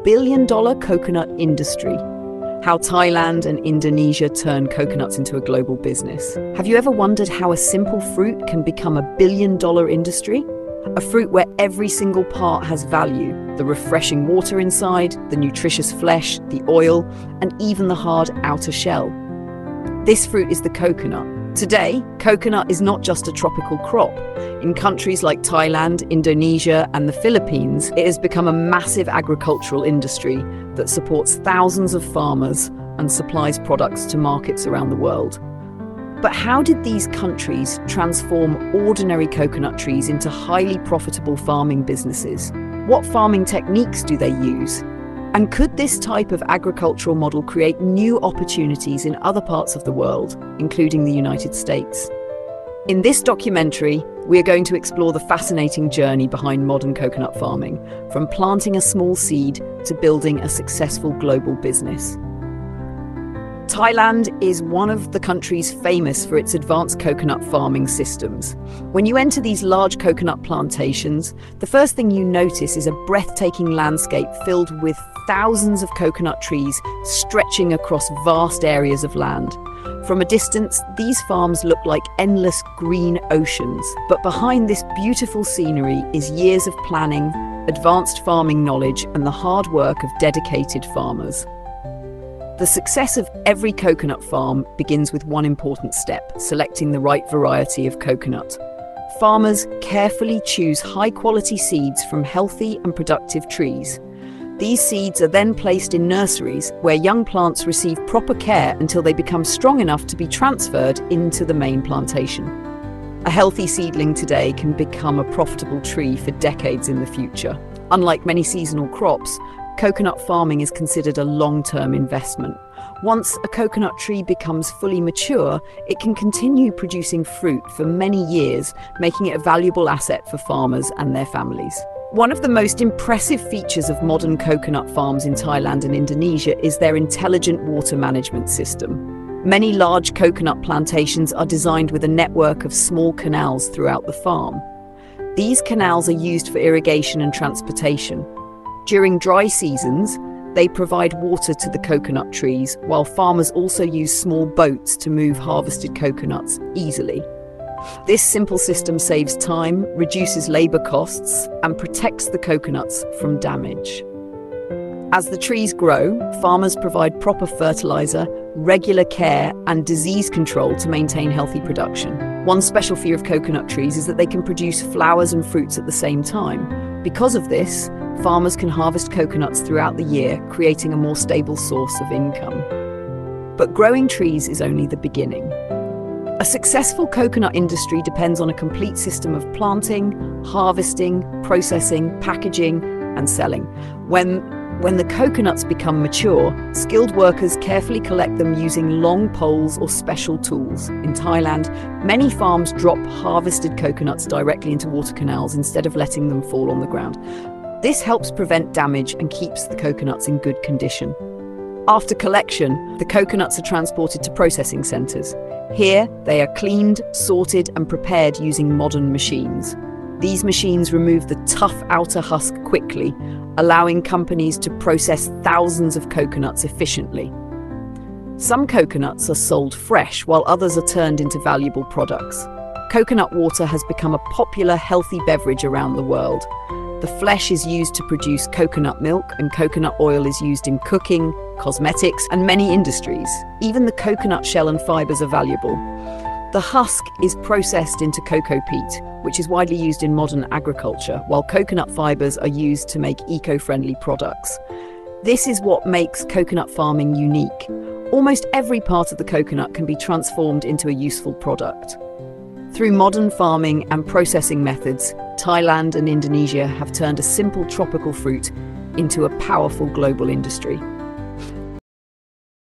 billion-dollar coconut industry. How Thailand and Indonesia turn coconuts into a global business. Have you ever wondered how a simple fruit can become a billion-dollar industry? A fruit where every single part has value, the refreshing water inside, the nutritious flesh, the oil, and even the hard outer shell. This fruit is the coconut. Today, coconut is not just a tropical crop. In countries like Thailand, Indonesia, and the Philippines, it has become a massive agricultural industry that supports thousands of farmers and supplies products to markets around the world. But how did these countries transform ordinary coconut trees into highly profitable farming businesses? What farming techniques do they use? And could this type of agricultural model create new opportunities in other parts of the world, including the United States? In this documentary, we are going to explore the fascinating journey behind modern coconut farming, from planting a small seed to building a successful global business. Thailand is one of the countries famous for its advanced coconut farming systems. When you enter these large coconut plantations, the first thing you notice is a breathtaking landscape filled with thousands of coconut trees stretching across vast areas of land. From a distance, these farms look like endless green oceans. But behind this beautiful scenery is years of planning, advanced farming knowledge, and the hard work of dedicated farmers. The success of every coconut farm begins with one important step: selecting the right variety of coconut. Farmers carefully choose high-quality seeds from healthy and productive trees. These seeds are then placed in nurseries where young plants receive proper care until they become strong enough to be transferred into the main plantation. A healthy seedling today can become a profitable tree for decades in the future. Unlike many seasonal crops, coconut farming is considered a long-term investment. Once a coconut tree becomes fully mature, it can continue producing fruit for many years, making it a valuable asset for farmers and their families. One of the most impressive features of modern coconut farms in Thailand and Indonesia is their intelligent water management system. Many large coconut plantations are designed with a network of small canals throughout the farm. These canals are used for irrigation and transportation. During dry seasons, they provide water to the coconut trees, while farmers also use small boats to move harvested coconuts easily. This simple system saves time, reduces labor costs, and protects the coconuts from damage. As the trees grow, farmers provide proper fertilizer, regular care, and disease control to maintain healthy production. One special feature of coconut trees is that they can produce flowers and fruits at the same time. Because of this, farmers can harvest coconuts throughout the year, creating a more stable source of income. But growing trees is only the beginning. A successful coconut industry depends on a complete system of planting, harvesting, processing, packaging, and selling. When the coconuts become mature, skilled workers carefully collect them using long poles or special tools. In Thailand, many farms drop harvested coconuts directly into water canals instead of letting them fall on the ground. This helps prevent damage and keeps the coconuts in good condition. After collection, the coconuts are transported to processing centres. Here, they are cleaned, sorted, and prepared using modern machines. These machines remove the tough outer husk quickly, allowing companies to process thousands of coconuts efficiently. Some coconuts are sold fresh, while others are turned into valuable products. Coconut water has become a popular, healthy beverage around the world. The flesh is used to produce coconut milk, and coconut oil is used in cooking, cosmetics, and many industries. Even the coconut shell and fibers are valuable. The husk is processed into cocoa peat, which is widely used in modern agriculture, while coconut fibers are used to make eco-friendly products. This is what makes coconut farming unique. Almost every part of the coconut can be transformed into a useful product. Through modern farming and processing methods, Thailand and Indonesia have turned a simple tropical fruit into a powerful global industry.